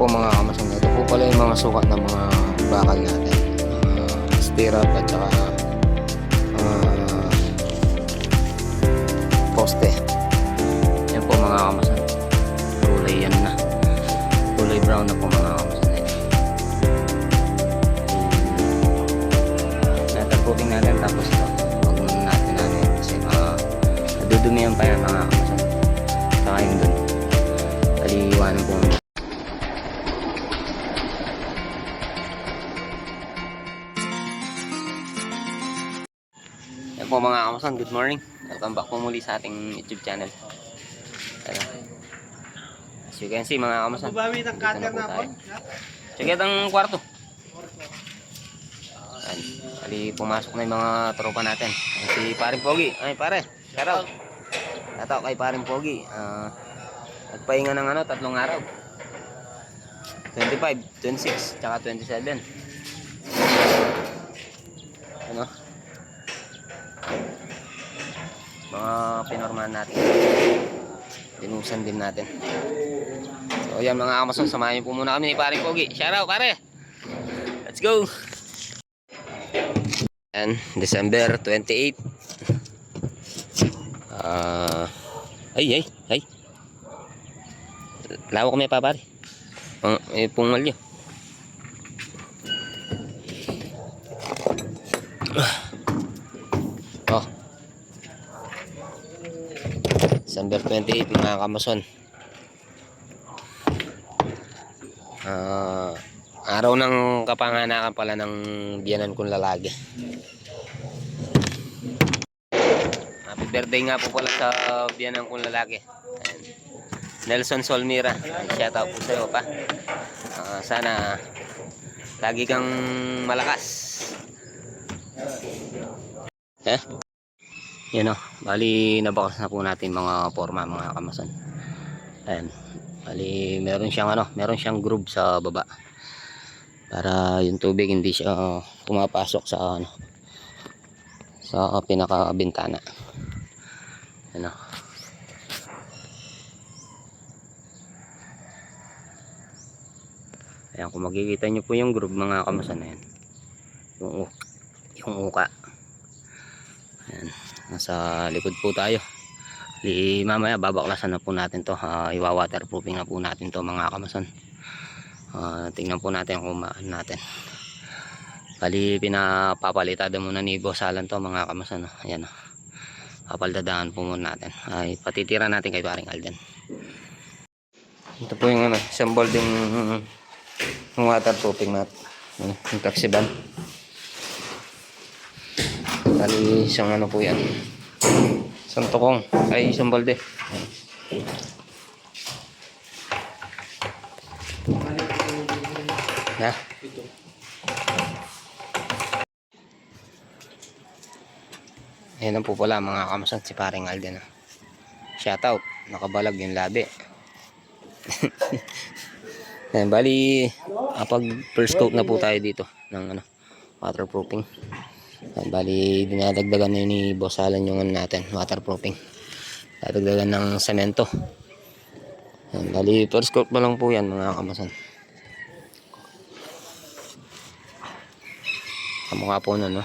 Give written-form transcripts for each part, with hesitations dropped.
po mga kamasang, ito po pala yung mga sukat ng mga bakal natin, stirrup at saka poste. Yan po mga kamasang, kulay yan na, kulay brown na po mga kamasang. Natagputing natin tapos ito huwag natin natin kasi nadudumihan pa yan mga kamasang. Saka yung dun taliwanan po. Yan po mga kamasan, good morning. Welcome back po muli sa ating YouTube channel. As you can see mga kamasan, dito na po tayo. Check out ang kwarto. Ayan, bali pumasok na yung mga tropa natin. Si Paring Pogi. Ay pare, shoutout. Shoutout kay Paring Pogi. Nagpahinga ng 3 araw. 25, 26, tsaka 27. Ano? Mga pinormahan natin. Dinusan din natin. So yan mga kamason, samahan niyo po muna kami ni Paring Pogi. Shoutout pare. Let's go. And December 28. Ay. Lawa ko may papari. Pungalyo. Oh. December 28 mga kamason. Araw ng kapanganakan pala ng biyanan kong lalaki. Happy birthday nga po pala sa biyanan kong lalaki. Nelson Solmira, shout out po sa iyo pa. Sana lagi kang malakas. Yan o, bali nabakas na po natin mga forma mga kamason. Ayan, bali meron siyang groove sa baba para yung tubig hindi siya pumapasok sa sa pinakabintana. Yan o. Ayan, kung makikita nyo po yung groove mga kamasan na yan, yung uka. Ayan, nasa likod po tayo. Mamaya babaklasan na po natin to, iwa-waterproofing na po natin to mga kamasan. Tingnan po natin kung maan natin. Bali pinapapalitada muna ni Boss Alan to mga kamasan. Ayan, papalitadaan po muna natin. Patitira natin kay Paring Alden. Ito po yung isang molding ng waterproofing mat, yung taxi van. Bali isang po yan, isang tukong ay isang balde. Ayan po pala mga kamasan, si Paring Alden. Shoutout, nakabalag yung labi. Ayan, bali pag first coat na po tayo dito ng waterproofing. Ayan, bali dinadagdagan na ni Boss Alan yung natin waterproofing, dadagdagan ng semento. Ayan, bali first coat pa lang po yan mga kamasan. Kamukha po nun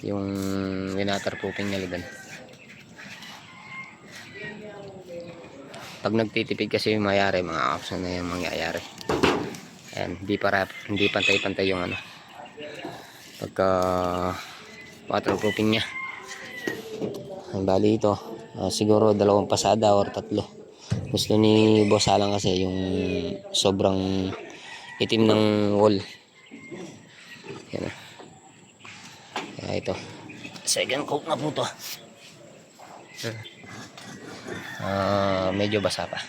yung waterproofing na liban. Pag nagtitipid kasi yung mayari mga kapsan na yung mangyayari. Ayan, hindi pantay-pantay yung pagka waterproofing nya. Ayan, bali ito siguro 2 pasada or 3. Gusto ni Boss Alan kasi yung sobrang itim ng wall. Ayan, ito second coat na po to. Medyo basa pa.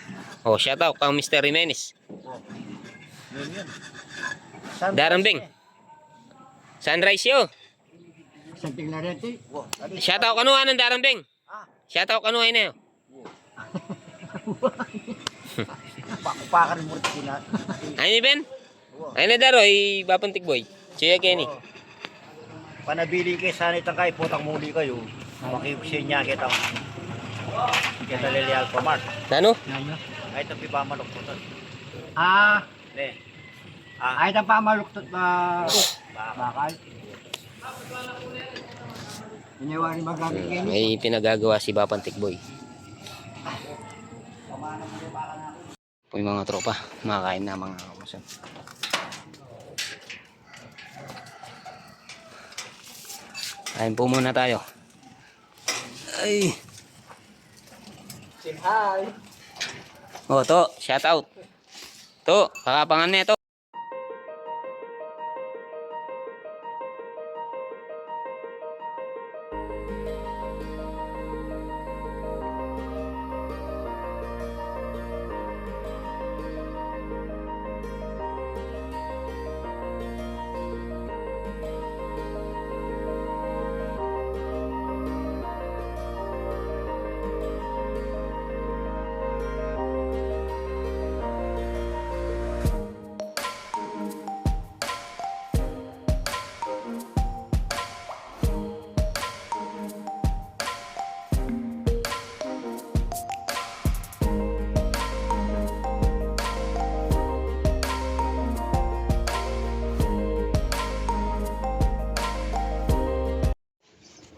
Shout out kang Mr. Jimenez. Darambing. Sunrise yo. Shout out kanuha ng Darambing. Shout out kanuha na yo. Pakar mo rin. Ay ni Ben? Ay na daro ay bapantik boy. Siya Kenny. Panabili kay sanay tangkay putang muli kayo. Makipsin niya kita. Kita Lilial Pamart. Ano? Ay tapi pamanok putan. Ah, Ne. Ah, ay na pa maluktot na baka. bakal. Iniwa rin magamit ngayon. May pinagagawa si Bapan Tikboy. Po yung mga tropa, makakain na mga kamasan. Kain po muna tayo. Ay. Say hi. Oh, to, shout out. To, kakapangan nito.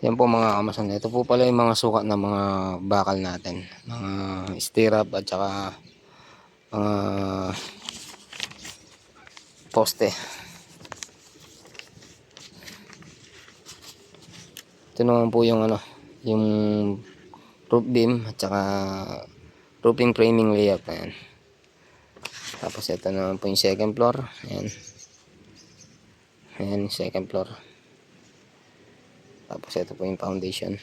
Yan po mga kamasan. Ito po pala yung mga sukat ng mga bakal natin. Mga stirrup at saka mga poste. Ito naman po yung ano, yung roof beam at saka roofing framing layout. Ayan. Tapos ito naman po yung second floor. Ayan. Ayan, second floor. Tapos ito po yung foundation.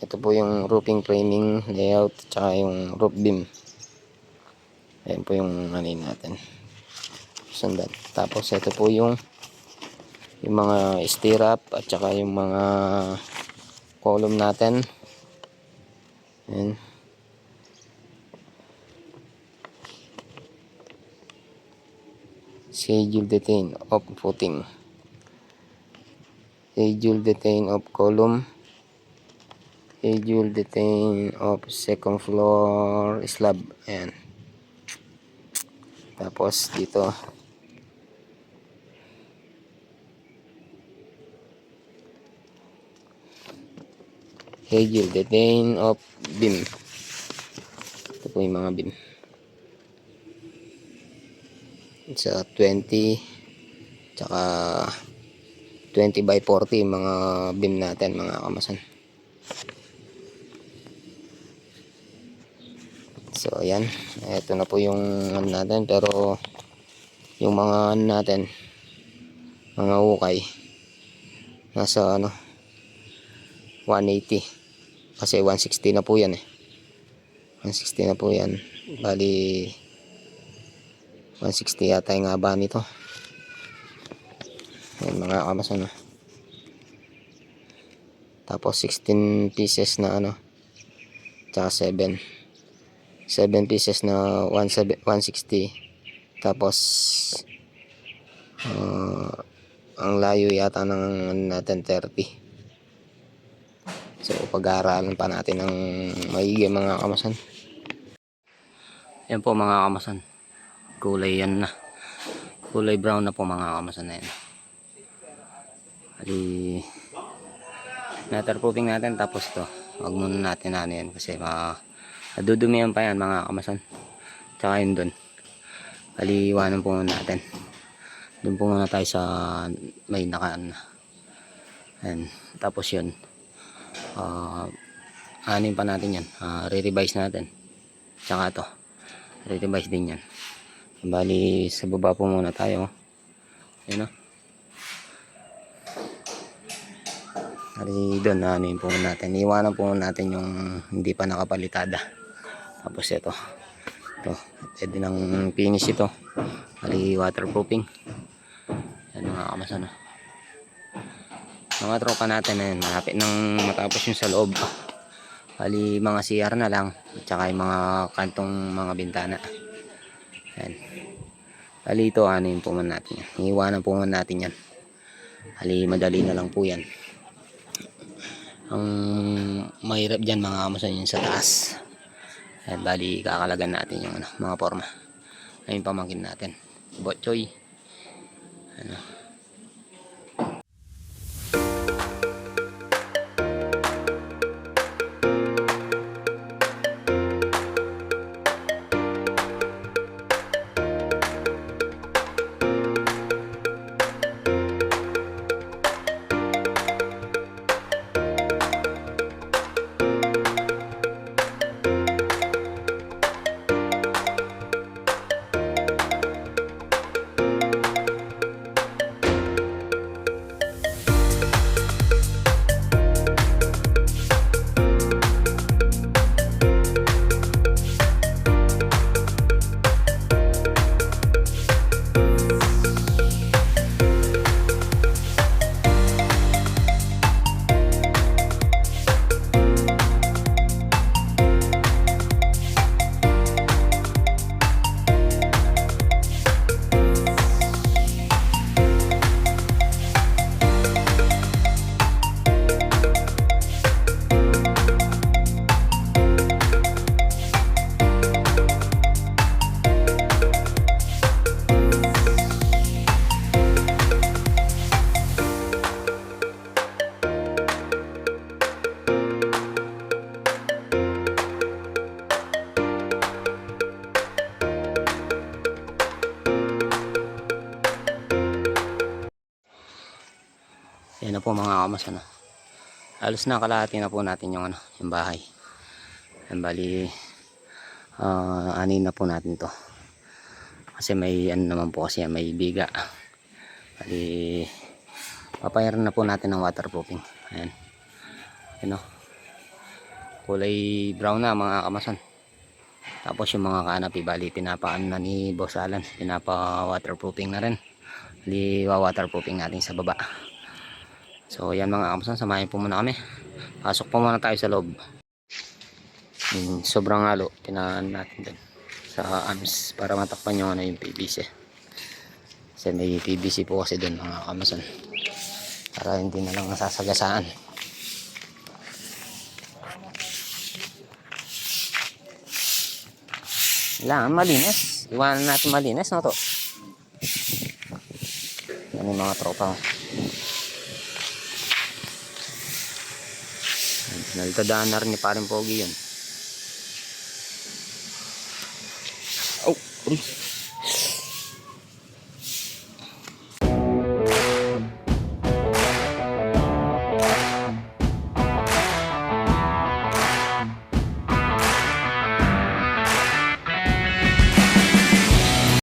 Ito po yung roofing framing layout at saka yung roof beam. Ayan po yung ano natin. Sundan. Tapos ito po yung mga stirrup at saka yung mga column natin. Ayan. Schedule detain of footing. Schedule detain of column. Schedule detain of second floor slab. Ayan. Tapos dito schedule detain of beam. Ito po yung mga beam. Sa 20 tsaka 20 by 40 mga beam natin mga kamasan. So ayan, ito na po yung ano natin, pero yung mga ano natin, mga ukay nasa ano 180 kasi 160 na po yan 160 na po yan, bali 160 yata yung haba nito. Ayan mga kamasan. Tapos 16 pieces na ano, tsaka 7 pieces na 160. Tapos ang layo yata ng ano natin 30. So pag-aaralan pa natin ng maigi mga kamasan. Yan po mga kamasan, kulay yan na, kulay brown na po mga kamasan na yan. Hali waterproofing natin, tapos to wag muna natin ano yan kasi madudumihan pa yan mga kamasan. Tsaka yun dun, haliwanan po muna natin. Dun po muna tayo sa may nakaan na. Ayan. Tapos yun anin pa natin yan, re-revise natin. Tsaka to re-revise din yan. Bali sa baba po muna tayo. Yun o. Bali doon anin po natin, iwanan po natin yung hindi pa nakapalitada. Tapos ito pwede ng finish ito. Bali waterproofing. Yan mga kamasan. Mga tropa natin na yun, malapit nang matapos yung sa loob. Bali mga CR na lang at saka yung mga kantong mga bintana. Ayan. Bali ito anin po man natin yan, iwanan po man natin yan. Bali madali na lang po yan. Ang mahirap dyan mga kamason yung sa taas. Ayan, bali kakalagan natin yung ano, mga forma. Ayun pamangkin natin. Botchoy. Ano. Yan na po mga kamason. Ano. Halos na kalahati na po natin yung ano, yung bahay. Yan bali anin na po natin to. Kasi may ano naman po kasi may biga. Bali papayaran na po natin ng waterproofing. Ayan. Yan o. Kulay brown na mga kamason. Tapos yung mga canopy bali pinapaan na ni Boss Alan. Pinapa waterproofing na rin. Bali waterproofing natin sa baba. So yan mga kamason, samahin po muna kami. Pasok po muna tayo sa loob. Sobrang halo, pinaan natin dun sa arms para matakpan yung ano yung PVC. Kasi may PVC po kasi dun mga kamason. Para hindi na lang nasasagasaan. Kailangan malinis. Iwanan natin malinis, no to? Yan yung mga tropa. Nalitadaan na rin ni Paring Pogi yun. Oh, uy.